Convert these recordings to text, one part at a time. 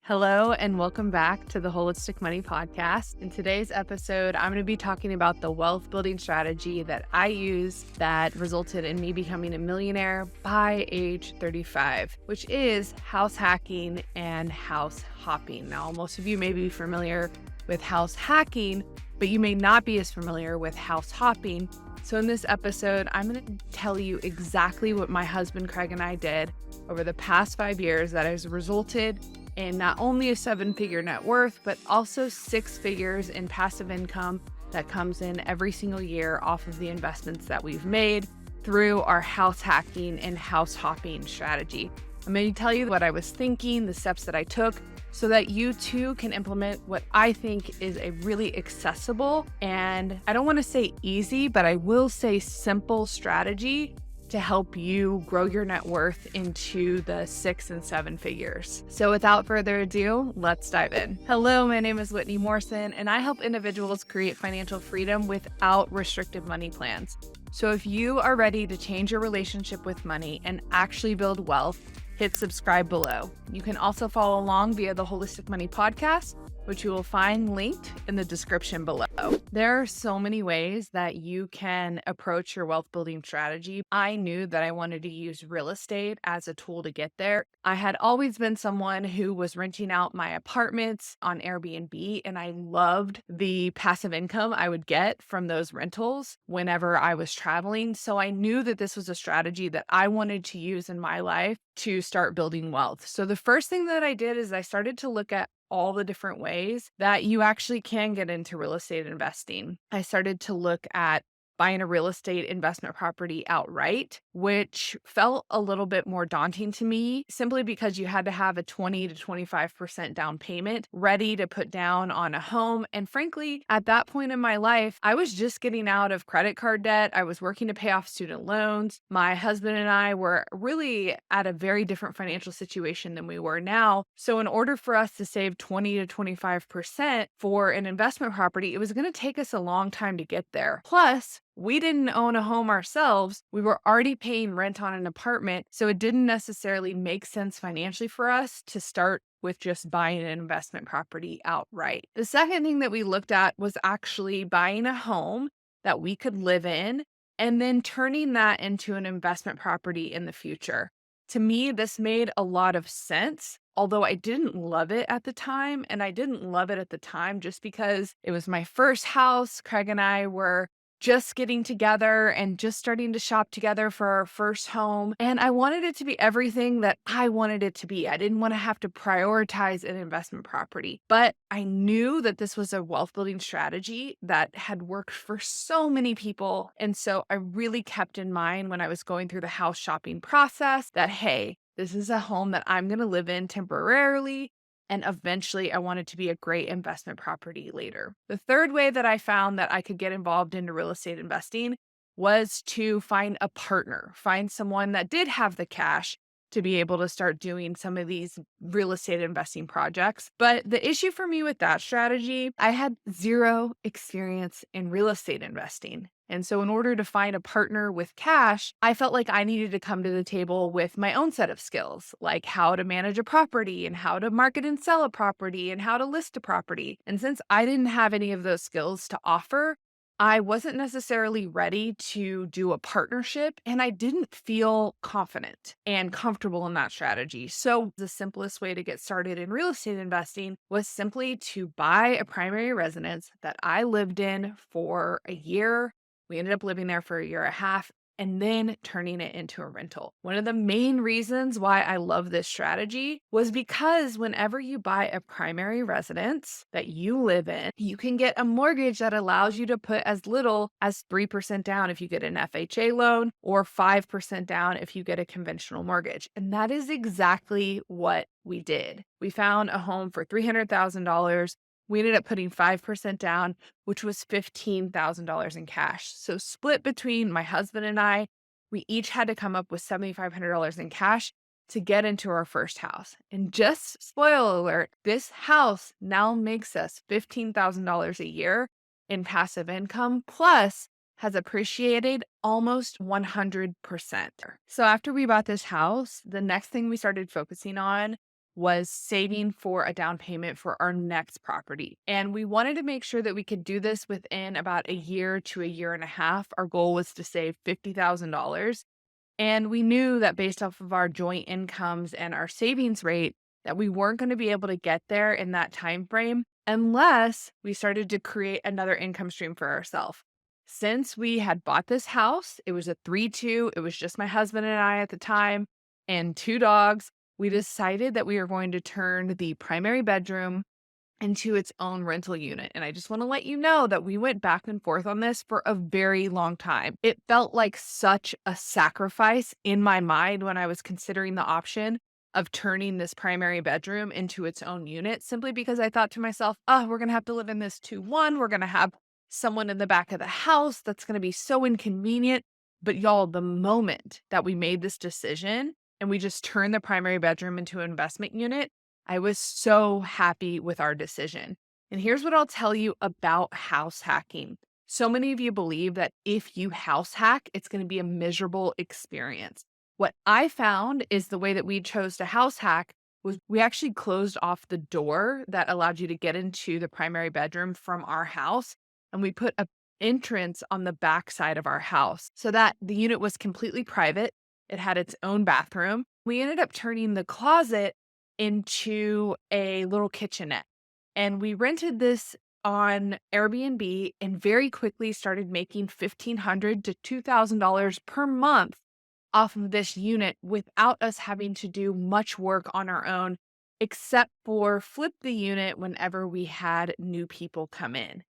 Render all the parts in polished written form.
Hello, and welcome back to the Holistic Money Podcast. In today's episode, I'm going to be talking about the wealth building strategy that I use that resulted in me becoming a millionaire by age 35, which is house hacking and house hopping. Now, most of you may be familiar with house hacking, but you may not be as familiar with house hopping. So in this episode, I'm going to tell you exactly what my husband Craig and I did over the past 5 years that has resulted in not only a 7-figure net worth, but also 6 figures in passive income that comes in every single year off of the investments that we've made through our house hacking and house hopping strategy. I'm going to tell you what I was thinking, the steps that I took, so that you too can implement what I think is a really accessible and I don't want to say easy, but I will say simple strategy to help you grow your net worth into the 6 and 7 figures. So without further ado, let's dive in. Hello, my name is Whitney Morrison, and I help individuals create financial freedom without restrictive money plans. So if you are ready to change your relationship with money and actually build wealth, hit subscribe below. You can also follow along via the Holistic Money Podcast, which you will find linked in the description below. There are so many ways that you can approach your wealth building strategy. I knew that I wanted to use real estate as a tool to get there. I had always been someone who was renting out my apartments on Airbnb, and I loved the passive income I would get from those rentals whenever I was traveling. So I knew that this was a strategy that I wanted to use in my life to start building wealth. So the first thing that I did is I started to look at all the different ways that you actually can get into real estate investing. I started to look at buying a real estate investment property outright, which felt a little bit more daunting to me simply because you had to have a 20 to 25% down payment ready to put down on a home. And frankly, at that point in my life, I was just getting out of credit card debt. I was working to pay off student loans. My husband and I were really at a very different financial situation than we were now. So in order for us to save 20 to 25% for an investment property, it was going to take us a long time to get there. Plus, we didn't own a home ourselves. We were already paying rent on an apartment, so it didn't necessarily make sense financially for us to start with just buying an investment property outright. The second thing that we looked at was actually buying a home that we could live in and then turning that into an investment property in the future. To me, this made a lot of sense, although I didn't love it at the time. And I didn't love it at the time just because it was my first house. Craig and I were just getting together and just starting to shop together for our first home. And I wanted it to be everything that I wanted it to be. I didn't want to have to prioritize an investment property, but I knew that this was a wealth building strategy that had worked for so many people. And so I really kept in mind when I was going through the house shopping process that, hey, this is a home that I'm going to live in temporarily. And eventually I wanted to be a great investment property later. The third way that I found that I could get involved into real estate investing was to find a partner, find someone that did have the cash to be able to start doing some of these real estate investing projects. But the issue for me with that strategy, I had zero experience in real estate investing. And so in order to find a partner with cash, I felt like I needed to come to the table with my own set of skills, like how to manage a property and how to market and sell a property and how to list a property. And since I didn't have any of those skills to offer, I wasn't necessarily ready to do a partnership, and I didn't feel confident and comfortable in that strategy. So the simplest way to get started in real estate investing was simply to buy a primary residence that I lived in for a year. We ended up living there for a year and a half and then turning it into a rental. One of the main reasons why I love this strategy was because whenever you buy a primary residence that you live in, you can get a mortgage that allows you to put as little as 3% down if you get an FHA loan or 5% down if you get a conventional mortgage. And that is exactly what we did. We found a home for $300,000. We ended up putting 5% down, which was $15,000 in cash. So split between my husband and I, we each had to come up with $7,500 in cash to get into our first house. And just spoiler alert, this house now makes us $15,000 a year in passive income, plus has appreciated almost 100%. So after we bought this house, the next thing we started focusing on was saving for a down payment for our next property. And we wanted to make sure that we could do this within about a year to a year and a half. Our goal was to save $50,000. And we knew that based off of our joint incomes and our savings rate, that we weren't going to be able to get there in that time frame unless we started to create another income stream for ourselves. Since we had bought this house, it was a 3-2. It was just my husband and I at the time and 2 dogs. We decided that we were going to turn the primary bedroom into its own rental unit. And I just want to let you know that we went back and forth on this for a very long time. It felt like such a sacrifice in my mind when I was considering the option of turning this primary bedroom into its own unit, simply because I thought to myself, oh, we're going to have to live in this 2-1. We're going to have someone in the back of the house. That's going to be so inconvenient. But y'all, the moment that we made this decision and we just turned the primary bedroom into an investment unit, I was so happy with our decision. And here's what I'll tell you about house hacking. So many of you believe that if you house hack, it's going to be a miserable experience. What I found is the way that we chose to house hack was we actually closed off the door that allowed you to get into the primary bedroom from our house. And we put an entrance on the back side of our house so that the unit was completely private. It had its own bathroom. We ended up turning the closet into a little kitchenette. And we rented this on Airbnb and very quickly started making $1,500 to $2,000 per month off of this unit without us having to do much work on our own, except for flip the unit whenever we had new people come in.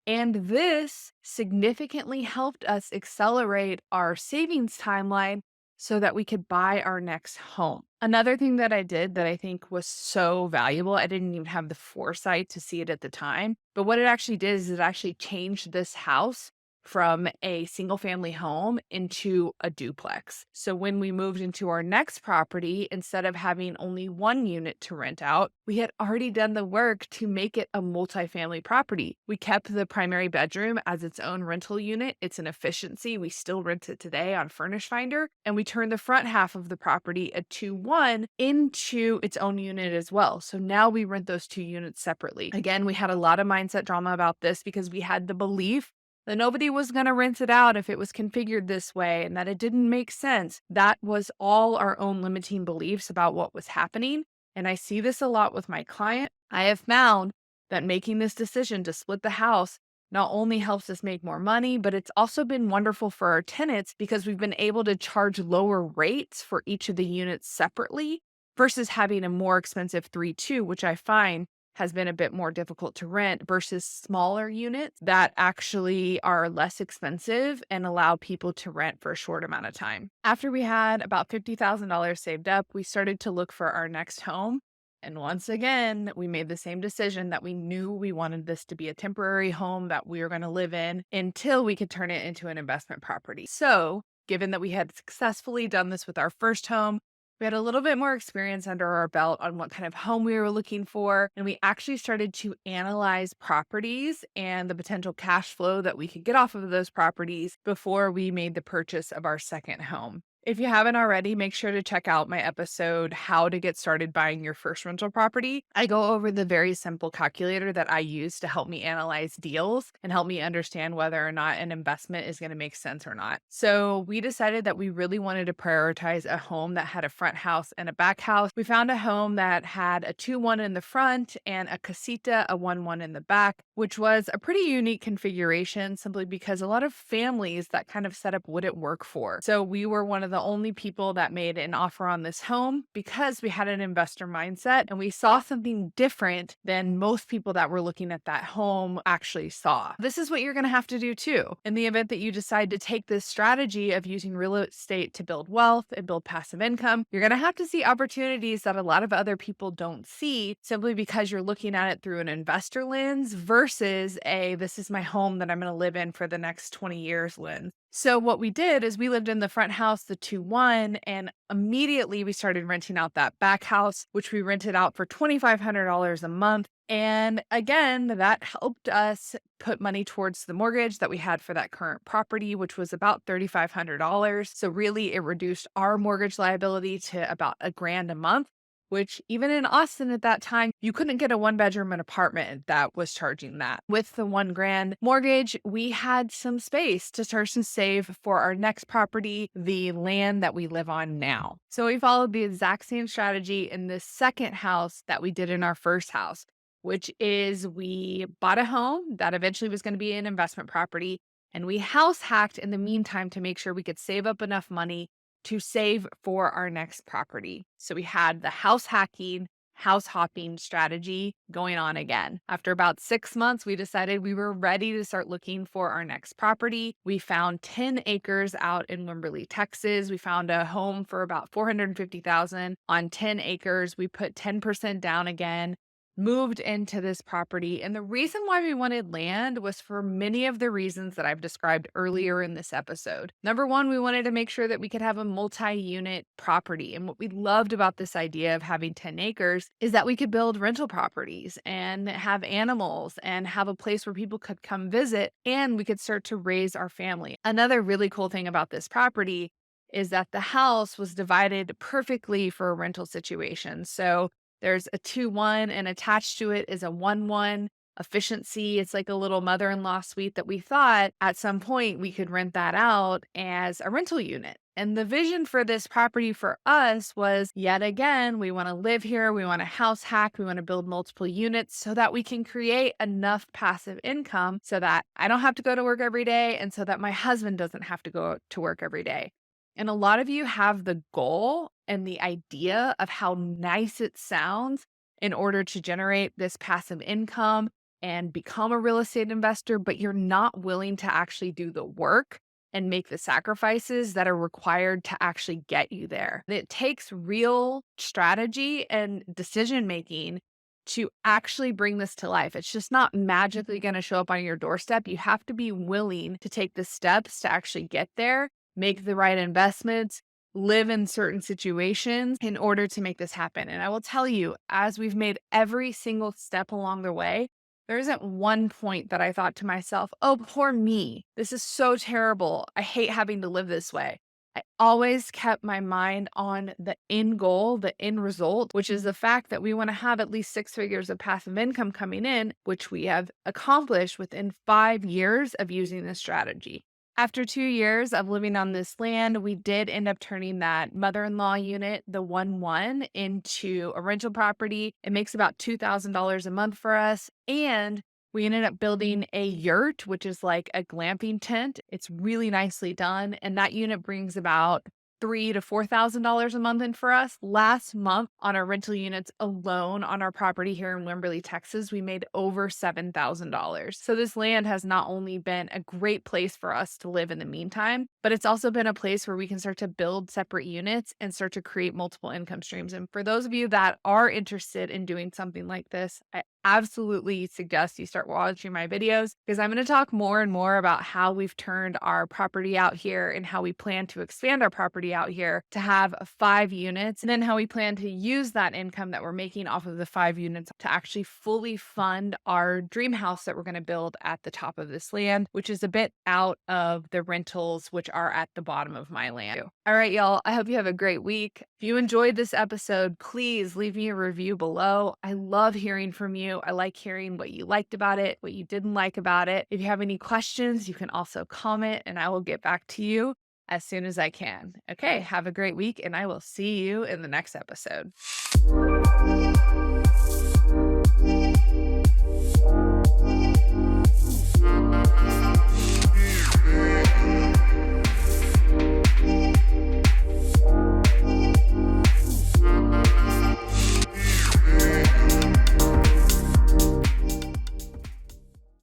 And this significantly helped us accelerate our savings timeline so that we could buy our next home. Another thing that I did that I think was so valuable, I didn't even have the foresight to see it at the time, but what it actually did is it actually changed this house from a single family home into a duplex. So when we moved into our next property, instead of having only one unit to rent out, we had already done the work to make it a multifamily property. We kept the primary bedroom as its own rental unit. It's an efficiency. We still rent it today on Furnish Finder, and we turned the front half of the property, a 2-1, into its own unit as well. So now we rent those 2 units separately. Again, we had a lot of mindset drama about this because we had the belief that nobody was going to rent it out if it was configured this way and that it didn't make sense. That was all our own limiting beliefs about what was happening. And I see this a lot with my client. I have found that making this decision to split the house not only helps us make more money, but it's also been wonderful for our tenants because we've been able to charge lower rates for each of the units separately versus having a more expensive 3-2, which I find has been a bit more difficult to rent versus smaller units that actually are less expensive and allow people to rent for a short amount of time. After we had about $50,000 saved up, we started to look for our next home. And once again, we made the same decision that we knew we wanted this to be a temporary home that we were going to live in until we could turn it into an investment property. So, given that we had successfully done this with our first home, we had a little bit more experience under our belt on what kind of home we were looking for, and we actually started to analyze properties and the potential cash flow that we could get off of those properties before we made the purchase of our second home. If you haven't already, make sure to check out my episode, How to Get Started Buying Your First Rental Property. I go over the very simple calculator that I use to help me analyze deals and help me understand whether or not an investment is going to make sense or not. So we decided that we really wanted to prioritize a home that had a front house and a back house. We found a home that had a 2-1 in the front and a casita, a 1-1 in the back, which was a pretty unique configuration simply because a lot of families that kind of setup wouldn't work for. So we were one of the only people that made an offer on this home because we had an investor mindset and we saw something different than most people that were looking at that home actually saw. This is what you're going to have to do too. In the event that you decide to take this strategy of using real estate to build wealth and build passive income, you're going to have to see opportunities that a lot of other people don't see simply because you're looking at it through an investor lens versus this is my home that I'm going to live in for the next 20 years lens. So what we did is we lived in the front house, the 2-1, and immediately we started renting out that back house, which we rented out for $2,500 a month. And again, that helped us put money towards the mortgage that we had for that current property, which was about $3,500. So really it reduced our mortgage liability to about $1,000 a month. which even in Austin at that time, you couldn't get a 1-bedroom apartment that was charging that. With the 1 grand mortgage, we had some space to start to save for our next property, the land that we live on now. So we followed the exact same strategy in the second house that we did in our first house, which is we bought a home that eventually was going to be an investment property. And we house hacked in the meantime to make sure we could save up enough money to save for our next property. So we had the house hacking, house hopping strategy going on again. After about 6 months, we decided we were ready to start looking for our next property. We found 10 acres out in Wimberley, Texas. We found a home for about $450,000 on 10 acres. We put 10% down again, moved into this property. And the reason why we wanted land was for many of the reasons that I've described earlier in this episode. Number one, we wanted to make sure that we could have a multi-unit property. And what we loved about this idea of having 10 acres is that we could build rental properties and have animals and have a place where people could come visit and we could start to raise our family. Another really cool thing about this property is that the house was divided perfectly for a rental situation. So there's a 2-1 and attached to it is a 1-1 efficiency. It's like a little mother-in-law suite that we thought at some point we could rent that out as a rental unit. And the vision for this property for us was, yet again, we want to live here. We want to house hack. We want to build multiple units so that we can create enough passive income so that I don't have to go to work every day and so that my husband doesn't have to go to work every day. And a lot of you have the goal and the idea of how nice it sounds in order to generate this passive income and become a real estate investor, but you're not willing to actually do the work and make the sacrifices that are required to actually get you there. It takes real strategy and decision making to actually bring this to life. It's just not magically going to show up on your doorstep. You have to be willing to take the steps to actually get there, make the right investments, live in certain situations in order to make this happen. And I will tell you, as we've made every single step along the way, there isn't one point that I thought to myself, oh, poor me. This is so terrible. I hate having to live this way. I always kept my mind on the end goal, the end result, which is the fact that we want to have at least 6 figures of passive income coming in, which we have accomplished within 5 years of using this strategy. After 2 years of living on this land, we did end up turning that mother-in-law unit, the 1-1, into a rental property. It makes about $2,000 a month for us. And we ended up building a yurt, which is like a glamping tent. It's really nicely done. And that unit brings about $3,000 to $4,000 a month in for us. Last month on our rental units alone on our property here in Wimberley, Texas, we made over $7,000. So this land has not only been a great place for us to live in the meantime, but it's also been a place where we can start to build separate units and start to create multiple income streams. And for those of you that are interested in doing something like this, I absolutely suggest you start watching my videos because I'm going to talk more and more about how we've turned our property out here and how we plan to expand our property out here to have 5 units, and then how we plan to use that income that we're making off of the 5 units to actually fully fund our dream house that we're going to build at the top of this land, which is a bit out of the rentals, which are at the bottom of my land. All right, y'all, I hope you have a great week. If you enjoyed this episode, please leave me a review below. I love hearing from you. I like hearing what you liked about it, what you didn't like about it. If you have any questions, you can also comment and I will get back to you as soon as I can. Okay, have a great week and I will see you in the next episode.